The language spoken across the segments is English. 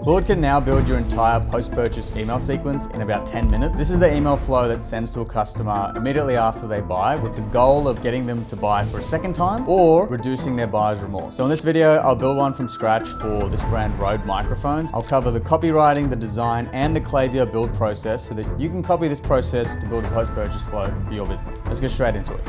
Claude can now build your entire post-purchase email sequence in about 10 minutes. This is the email flow that sends to a customer immediately after they buy, with the goal of getting them to buy for a second time or reducing their buyer's remorse. So in this video, I'll build one from scratch for this brand Rode microphones. I'll cover the copywriting, the design, and the Klaviyo build process so that you can copy this process to build a post-purchase flow for your business. Let's get straight into it.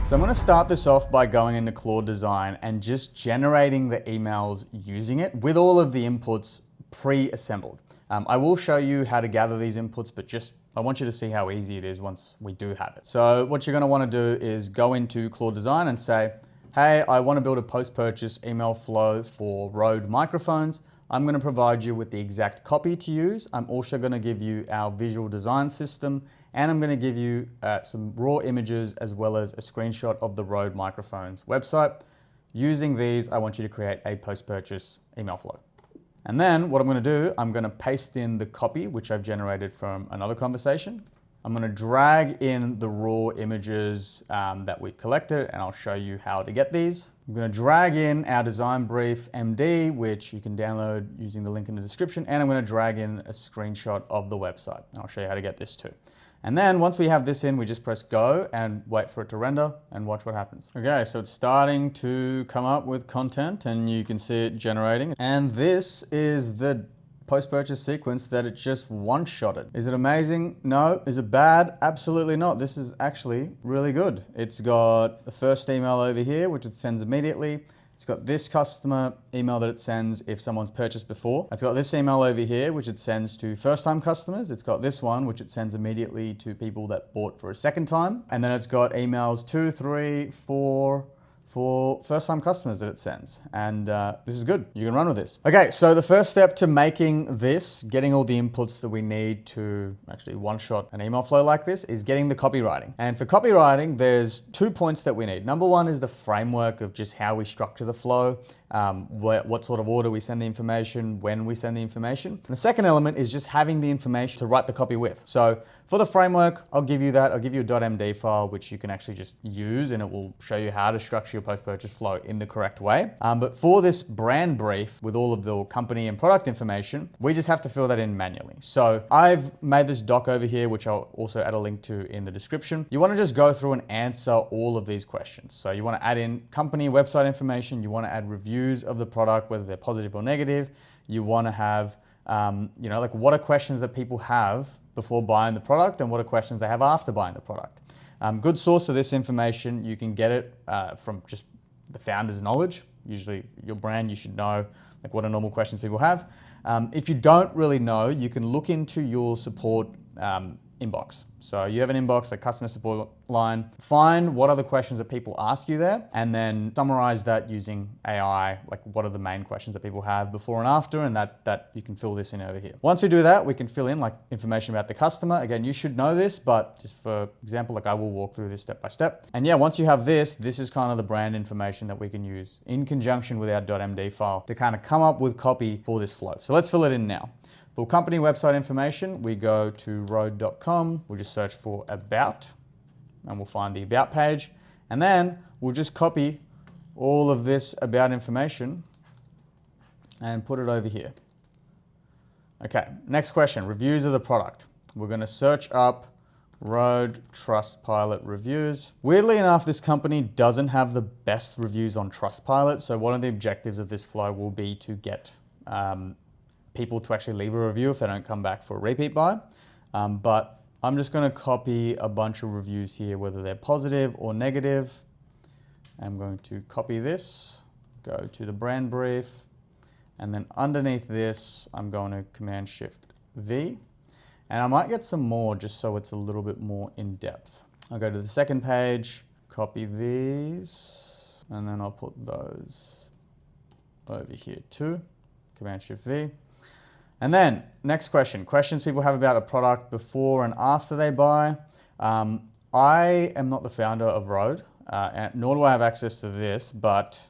So I'm going to start this off by going into Claude Design and just generating the emails using it with all of the inputs pre-assembled. I will show you how to gather these inputs, but I want you to see how easy it is once we do have it. So what you're going to want to do is go into Claude Design and say, hey, I want to build a post-purchase email flow for Rode microphones. I'm going to provide you with the exact copy to use. I'm also going to give you our visual design system, and I'm going to give you some raw images as well as a screenshot of the Rode microphones website. Using these, I want you to create a post-purchase email flow. And then what I'm going to do, I'm going to paste in the copy, which I've generated from another conversation. I'm going to drag in the raw images that we've collected, and I'll show you how to get these. I'm going to drag in our design brief MD, which you can download using the link in the description, and I'm going to drag in a screenshot of the website. And I'll show you how to get this too. And then once we have this in, we just press go and wait for it to render and watch what happens. Okay, so it's starting to come up with content and you can see it generating. And this is the post-purchase sequence that it just one-shotted. Is it amazing? No. Is it bad? Absolutely not. This is actually really good. It's got the first email over here, which it sends immediately. It's got this customer email that it sends if someone's purchased before. It's got this email over here, which it sends to first-time customers. It's got this one, which it sends immediately to people that bought for a second time. And then it's got emails 2, 3, 4 for first-time customers that it sends. And this is good. You can run with this. Okay, so the first step to making this, getting all the inputs that we need to actually one-shot an email flow like this, is getting the copywriting. And for copywriting, there's 2 points that we need. Number one is the framework of just how we structure the flow, what sort of order we send the information, when we send the information. And the second element is just having the information to write the copy with. So for the framework, I'll give you that. I'll give you a .md file, which you can actually just use, and it will show you how to structure your post-purchase flow in the correct way. But for this brand brief with all of the company and product information, we just have to fill that in manually. So I've made this doc over here, which I'll also add a link to in the description. You want to just go through and answer all of these questions. So you want to add in company website information. You want to add reviews of the product, whether they're positive or negative. You want to have, like what are questions that people have before buying the product and what are questions they have after buying the product. Good source of this information, you can get it from just the founder's knowledge. Usually your brand, you should know like what are normal questions people have. If you don't really know, you can look into your support inbox. So you have an inbox, like customer support line, find what are the questions that people ask you there, and then summarize that using AI, like what are the main questions that people have before and after, and that you can fill this in over here. Once we do that, we can fill in like information about the customer. Again, you should know this, but just for example, like I will walk through this step by step. And yeah, once you have this is kind of the brand information that we can use in conjunction with our .md file to kind of come up with copy for this flow. So let's fill it in now. For company website information, we go to rode.com. We'll just search for about, and we'll find the about page. And then we'll just copy all of this about information and put it over here. Okay, next question, reviews of the product. We're going to search up Rode Trustpilot reviews. Weirdly enough, this company doesn't have the best reviews on Trustpilot. So one of the objectives of this flow will be to get people to actually leave a review if they don't come back for a repeat buy. But I'm just going to copy a bunch of reviews here, whether they're positive or negative. I'm going to copy this, go to the brand brief, and then underneath this, I'm going to Command-Shift-V. And I might get some more just so it's a little bit more in depth. I'll go to the second page, copy these, and then I'll put those over here too. Command-Shift-V. And then next question, questions people have about a product before and after they buy. I am not the founder of Rode, nor do I have access to this, but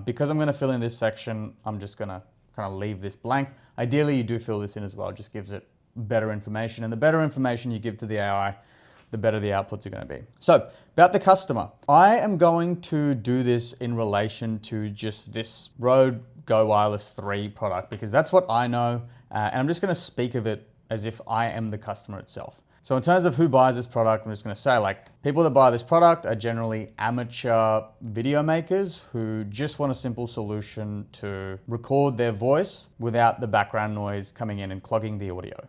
because I'm going to fill in this section, I'm just going to kind of leave this blank. Ideally, you do fill this in as well. It just gives it better information, and the better information you give to the AI, the better the outputs are going to be. So about the customer, I am going to do this in relation to just this Rode Go Wireless 3 product because that's what I know, and I'm just going to speak of it as if I am the customer itself. So in terms of who buys this product, I'm just going to say like people that buy this product are generally amateur video makers who just want a simple solution to record their voice without the background noise coming in and clogging the audio.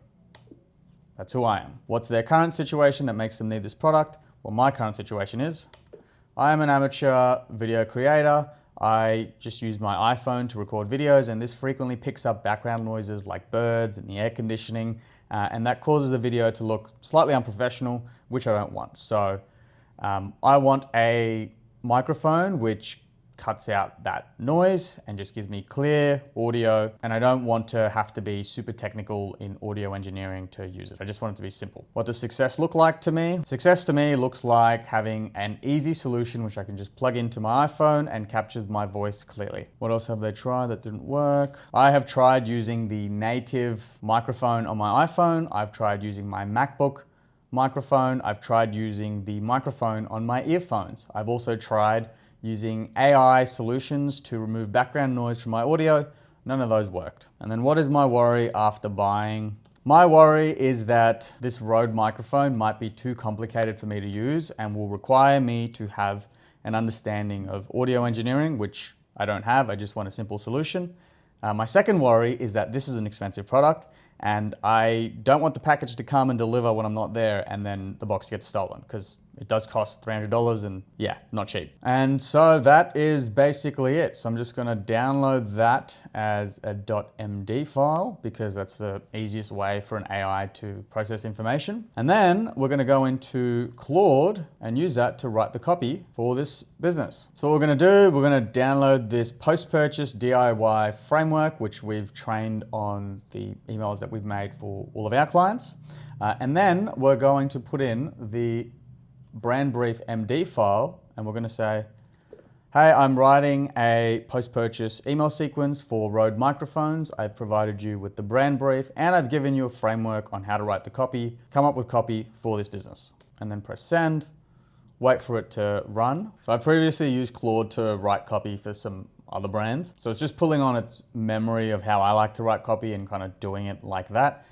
That's who I am. What's their current situation that makes them need this product? Well, my current situation is I am an amateur video creator. I just use my iPhone to record videos, and this frequently picks up background noises like birds and the air conditioning, and that causes the video to look slightly unprofessional, which I don't want. So I want a microphone which cuts out that noise and just gives me clear audio, and I don't want to have to be super technical in audio engineering to use it. I just want it to be simple. What does success look like to me? Success to me looks like having an easy solution which I can just plug into my iPhone and captures my voice clearly. What else have they tried that didn't work? I have tried using the native microphone on my iPhone. I've tried using my MacBook microphone. I've tried using the microphone on my earphones. I've also tried using AI solutions to remove background noise from my audio. None of those worked. And then what is my worry after buying? My worry is that this Rode microphone might be too complicated for me to use and will require me to have an understanding of audio engineering, which I don't have. I just want a simple solution. My second worry is that this is an expensive product and I don't want the package to come and deliver when I'm not there and then the box gets stolen, because it does cost $300 and yeah, not cheap. And so that is basically it. So I'm just gonna download that as a .md file because that's the easiest way for an AI to process information. And then we're gonna go into Claude and use that to write the copy for this business. So what we're gonna do, we're gonna download this post-purchase DIY framework, which we've trained on the emails that we've made for all of our clients. And then we're going to put in the brand brief MD file, and we're going to say, hey, I'm writing a post-purchase email sequence for Rode microphones. I've provided you with the brand brief and I've given you a framework on how to write the copy, come up with copy for this business. And then press send, wait for it to run. So I previously used Claude to write copy for some other brands. So it's just pulling on its memory of how I like to write copy and kind of doing it like that.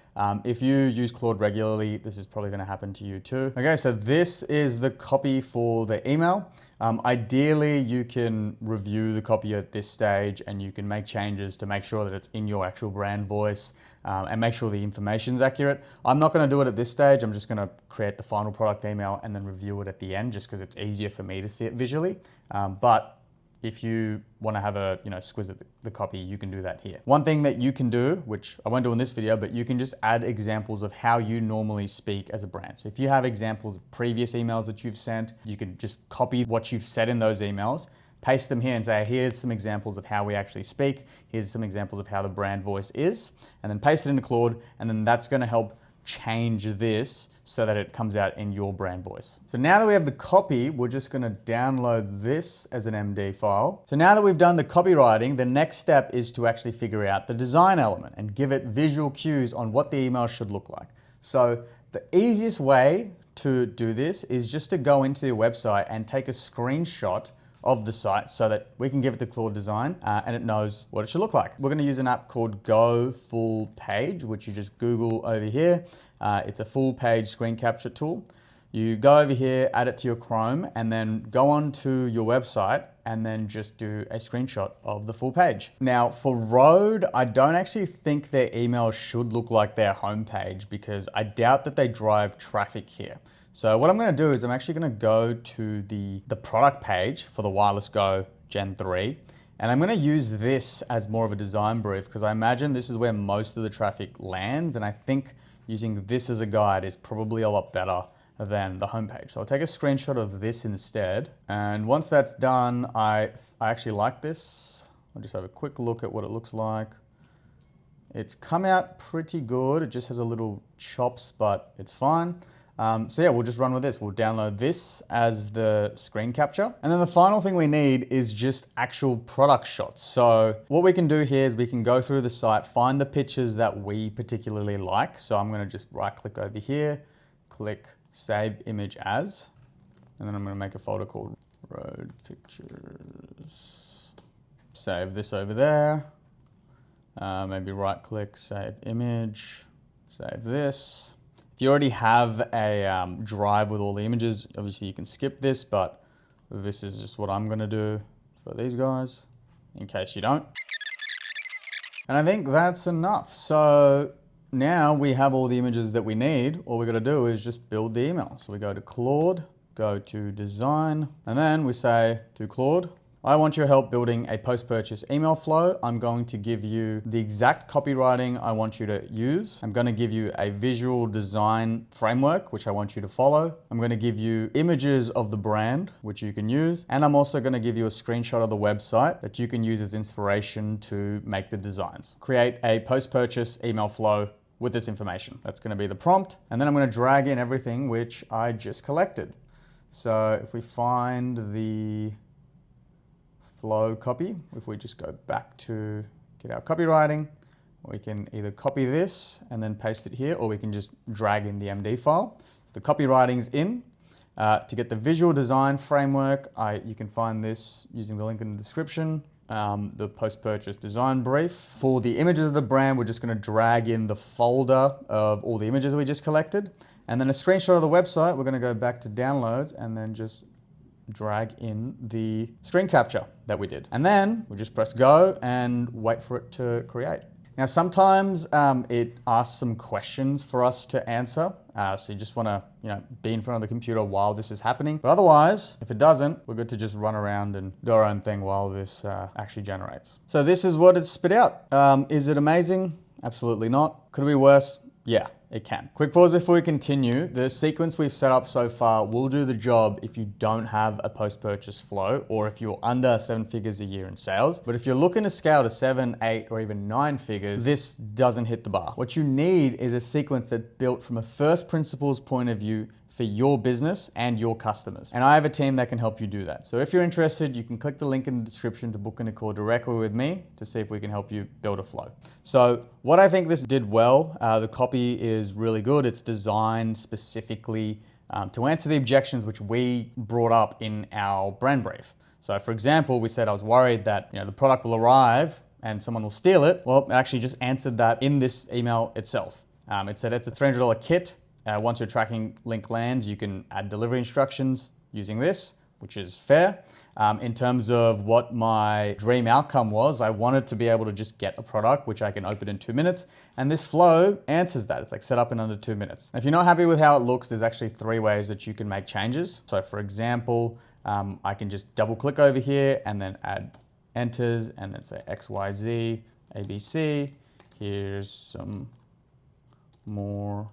If you use Claude regularly, this is probably going to happen to you too. Okay, so this is the copy for the email. Ideally, you can review the copy at this stage and you can make changes to make sure that it's in your actual brand voice and make sure the information's accurate. I'm not going to do it at this stage. I'm just going to create the final product email and then review it at the end just because it's easier for me to see it visually. But if you want to have a squiz at the copy, you can do that here. One thing that you can do, which I won't do in this video, but you can just add examples of how you normally speak as a brand. So if you have examples of previous emails that you've sent, you can just copy what you've said in those emails, paste them here and say, here's some examples of how we actually speak. Here's some examples of how the brand voice is, and then paste it into Claude, and then that's going to help change this so that it comes out in your brand voice. So now that we have the copy, we're just gonna download this as an MD file. So now that we've done the copywriting, the next step is to actually figure out the design element and give it visual cues on what the email should look like. So the easiest way to do this is just to go into your website and take a screenshot of the site so that we can give it to Claude Design and it knows what it should look like. We're going to use an app called Go Full Page, which you just Google over here. It's a full page screen capture tool. You go over here, add it to your Chrome, and then go on to your website and then just do a screenshot of the full page. Now for Rode, I don't actually think their email should look like their homepage because I doubt that they drive traffic here. So what I'm gonna do is I'm actually gonna go to the product page for the Wireless Go Gen 3, and I'm gonna use this as more of a design brief because I imagine this is where most of the traffic lands, and I think using this as a guide is probably a lot better than the homepage. So I'll take a screenshot of this instead. And once that's done, I actually like this. I'll just have a quick look at what it looks like. It's come out pretty good. It just has a little chops, but it's fine. So yeah, we'll just run with this. We'll download this as the screen capture. And then the final thing we need is just actual product shots. So what we can do here is we can go through the site, find the pictures that we particularly like. So I'm gonna just right click over here, click Save Image As, and then I'm gonna make a folder called Rode Pictures. Save this over there. Maybe right click, save image, save this. If you already have a drive with all the images, obviously you can skip this, but this is just what I'm gonna do for these guys, in case you don't. And I think that's enough. So now we have all the images that we need. All we gotta do is just build the email. So we go to Claude, go to design, and then we say to Claude, I want your help building a post-purchase email flow. I'm going to give you the exact copywriting I want you to use. I'm going to give you a visual design framework, which I want you to follow. I'm going to give you images of the brand, which you can use. And I'm also going to give you a screenshot of the website that you can use as inspiration to make the designs. Create a post-purchase email flow with this information. That's going to be the prompt. And then I'm going to drag in everything which I just collected. So if we find the flow copy, if we just go back to get our copywriting, we can either copy this and then paste it here, or we can just drag in the MD file. So the copywriting's in. To get the visual design framework, you can find this using the link in the description, the post-purchase design brief. For the images of the brand, we're just gonna drag in the folder of all the images we just collected. And then a screenshot of the website, we're gonna go back to downloads and then just drag in the screen capture that we did. And then we just press go and wait for it to create. Now, sometimes it asks some questions for us to answer. So you just wanna be in front of the computer while this is happening. But otherwise, if it doesn't, we're good to just run around and do our own thing while this actually generates. So this is what it spit out. Is it amazing? Absolutely not. Could it be worse? Yeah, it can. Quick pause before we continue. The sequence we've set up so far will do the job if you don't have a post-purchase flow or if you're under 7 figures a year in sales. But if you're looking to scale to 7, 8, or even 9 figures, this doesn't hit the bar. What you need is a sequence that's built from a first principles point of view for your business and your customers. And I have a team that can help you do that. So if you're interested, you can click the link in the description to book in a call directly with me to see if we can help you build a flow. So what I think this did well, the copy is really good. It's designed specifically to answer the objections which we brought up in our brand brief. So for example, we said I was worried that the product will arrive and someone will steal it. Well, it actually just answered that in this email itself. It said it's a $300 kit. Once your tracking link lands, you can add delivery instructions using this, which is fair. In terms of what my dream outcome was, I wanted to be able to just get a product which I can open in 2 minutes. And this flow answers that. It's like set up in under 2 minutes. If you're not happy with how it looks, there's actually 3 ways that you can make changes. So for example, I can just double click over here and then add enters and then say XYZ, ABC. Here's some more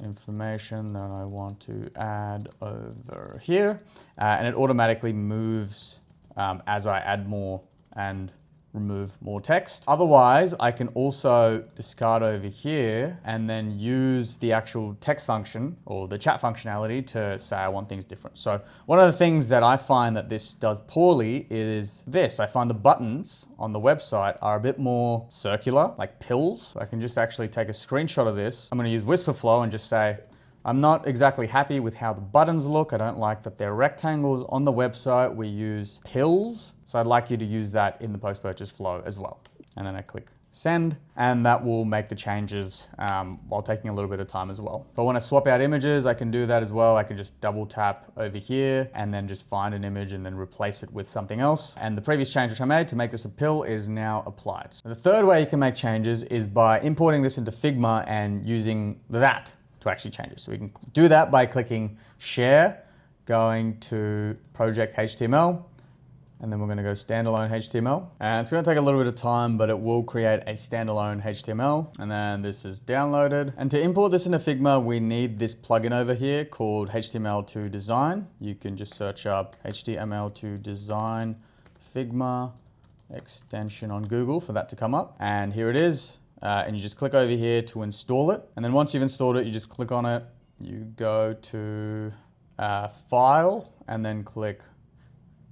information that I want to add over here. And it automatically moves as I add more and remove more text. Otherwise, I can also discard over here and then use the actual text function or the chat functionality to say I want things different. So one of the things that I find that this does poorly is this. I find the buttons on the website are a bit more circular, like pills. So I can just actually take a screenshot of this. I'm gonna use Whisperflow and just say, I'm not exactly happy with how the buttons look. I don't like that they're rectangles. On the website, we use pills. So I'd like you to use that in the post-purchase flow as well. And then I click send, and that will make the changes while taking a little bit of time as well. If I want to swap out images, I can do that as well. I can just double tap over here and then just find an image and then replace it with something else. And the previous change which I made to make this a pill is now applied. So the third way you can make changes is by importing this into Figma and using that to actually change it. So we can do that by clicking share, going to project HTML, and then we're gonna go standalone HTML. And it's gonna take a little bit of time, but it will create a standalone HTML. And then this is downloaded. And to import this into Figma, we need this plugin over here called HTML2 Design. You can just search up HTML2 Design Figma extension on Google for that to come up. And here it is. And you just click over here to install it. And then once you've installed it, you just click on it. You go to File and then click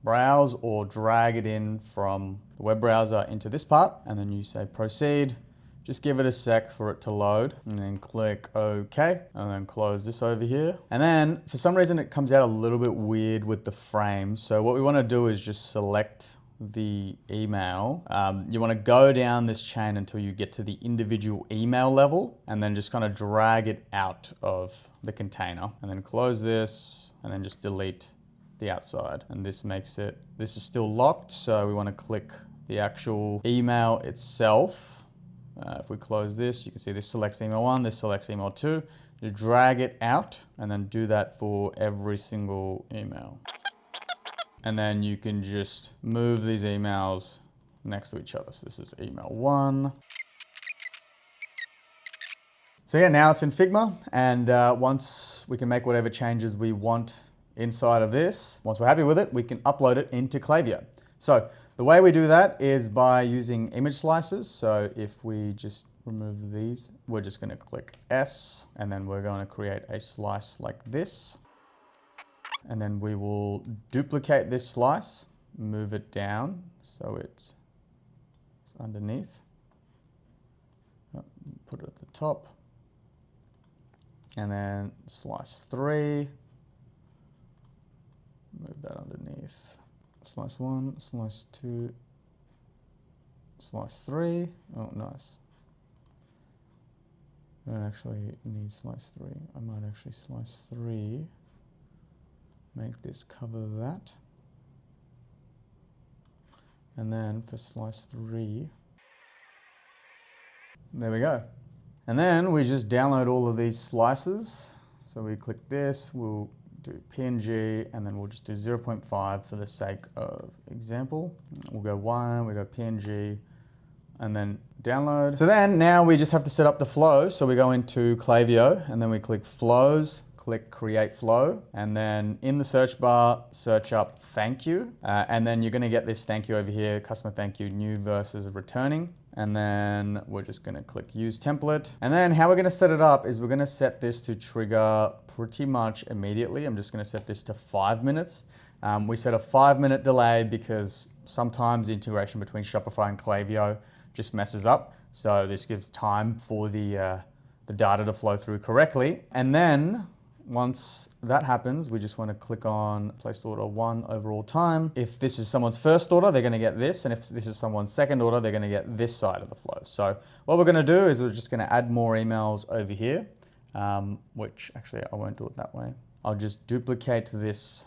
Browse or drag it in from the web browser into this part. And then you say Proceed. Just give it a sec for it to load and then click OK and then close this over here. And then for some reason it comes out a little bit weird with the frame. So what we want to do is just select the email, you want to go down this chain until you get to the individual email level and then just kind of drag it out of the container and then close this and then just delete the outside. And this makes it, this is still locked. So we want to click the actual email itself. If we close this, you can see this selects email 1, this selects email 2. Just drag it out and then do that for every single email. And then you can just move these emails next to each other. So this is email 1. So yeah, now it's in Figma. And once we can make whatever changes we want inside of this, once we're happy with it, we can upload it into Klaviyo. So the way we do that is by using image slices. So if we just remove these, we're just going to click S and then we're going to create a slice like this. And then we will duplicate this slice, move it down so it's underneath. Put it at the top. And then slice 3, move that underneath. Slice 1, slice 2, slice 3. Oh, nice. I don't actually need slice 3. I might actually slice 3. Make this cover that. And then for slice 3, there we go. And then we just download all of these slices. So we click this, we'll do PNG, and then we'll just do 0.5 for the sake of example. We'll go 1, we go PNG, and then download. So then now we just have to set up the flow. So we go into Klaviyo, and then we click flows, click create flow, and then in the search bar, search up thank you. And then you're gonna get this thank you over here, customer thank you, new versus returning. And then we're just gonna click use template. And then how we're gonna set it up is we're gonna set this to trigger pretty much immediately. I'm just gonna set this to 5 minutes. We set a 5-minute delay because sometimes the integration between Shopify and Klaviyo just messes up. So this gives time for the data to flow through correctly. And then once that happens, we just want to click on placed order 1 overall time. If this is someone's first order, they're going to get this. And if this is someone's second order, they're going to get this side of the flow. So what we're going to do is we're just going to add more emails over here, which actually I won't do it that way. I'll just duplicate this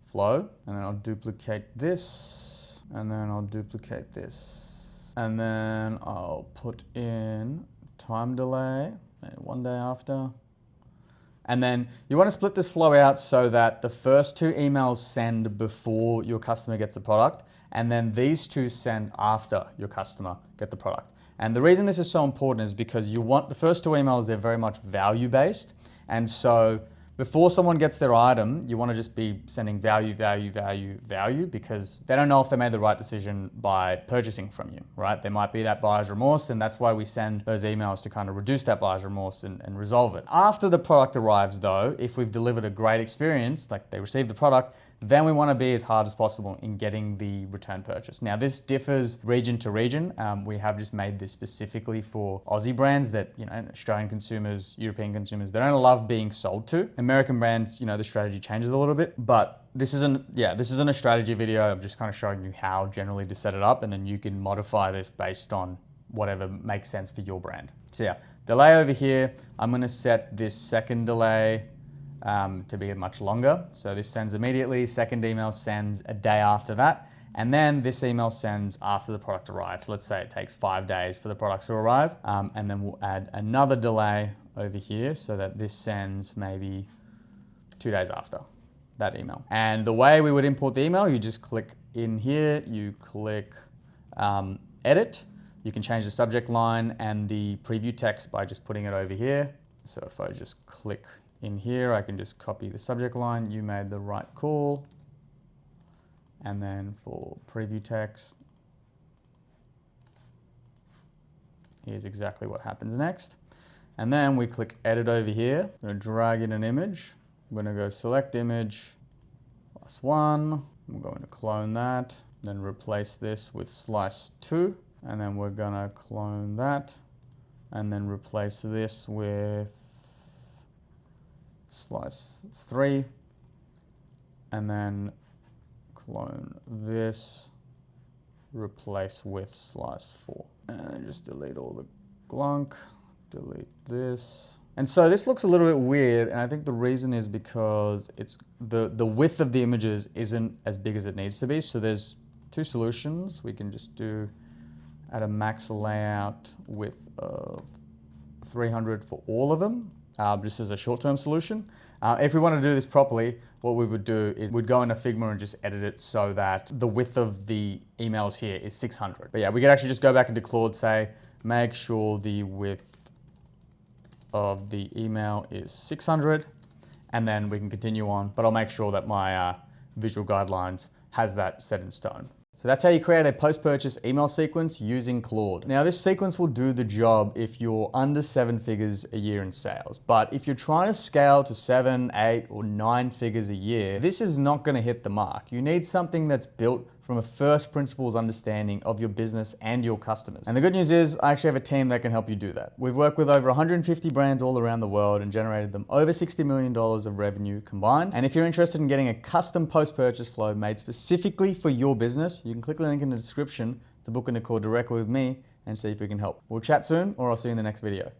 flow and then I'll duplicate this and then I'll duplicate this. And then I'll put in time delay and 1 day after. And then you want to split this flow out so that the first 2 emails send before your customer gets the product, and then these 2 send after your customer get the product. And the reason this is so important is because you want the first 2 emails, they're very much value-based. And so before someone gets their item, you want to just be sending value, value, value, value, because they don't know if they made the right decision by purchasing from you, right? There might be that buyer's remorse, and that's why we send those emails to kind of reduce that buyer's remorse and resolve it. After the product arrives though, if we've delivered a great experience, like they receive the product, then we want to be as hard as possible in getting the return purchase. Now this differs region to region. We have just made this specifically for Aussie brands that, you know, Australian consumers, European consumers, they don't love being sold to. American brands, you know, the strategy changes a little bit, but this isn't a strategy video. I'm just kind of showing you how generally to set it up, and then you can modify this based on whatever makes sense for your brand. So yeah, delay over here. I'm going to set this second delay to be much longer. So this sends immediately, second email sends a day after that, and then this email sends after the product arrives. So let's say it takes 5 days for the products to arrive, and then we'll add another delay over here so that this sends maybe 2 days after that email. And the way we would import the email, you just click in here, you click edit. You can change the subject line and the preview text by just putting it over here. So if I just click in here, I can just copy the subject line, you made the right call. And then for preview text, here's exactly what happens next. And then we click edit over here. I'm gonna drag in an image. I'm gonna go select image, +1. We're going to clone that, then replace this with slice 2. And then we're gonna clone that and then replace this with slice 3, and then clone this replace with slice 4. And then just delete all the glunk, delete this. And so this looks a little bit weird, and I think the reason is because it's the width of the images isn't as big as it needs to be. So there's two solutions. We can just do at a max layout width of 300 for all of them, just as a short-term solution. If we want to do this properly, what we would do is we'd go into Figma and just edit it so that the width of the emails here is 600. But yeah, we could actually just go back into Claude, say, make sure the width of the email is 600, and then we can continue on, but I'll make sure that my visual guidelines has that set in stone. So that's how you create a post-purchase email sequence using Claude. Now this sequence will do the job if you're under 7 figures a year in sales. But if you're trying to scale to 7, 8, or 9 figures a year, this is not gonna hit the mark. You need something that's built from a first principles understanding of your business and your customers. And the good news is I actually have a team that can help you do that. We've worked with over 150 brands all around the world and generated them over $60 million of revenue combined. And if you're interested in getting a custom post-purchase flow made specifically for your business, you can click the link in the description to book in a call directly with me and see if we can help. We'll chat soon, or I'll see you in the next video.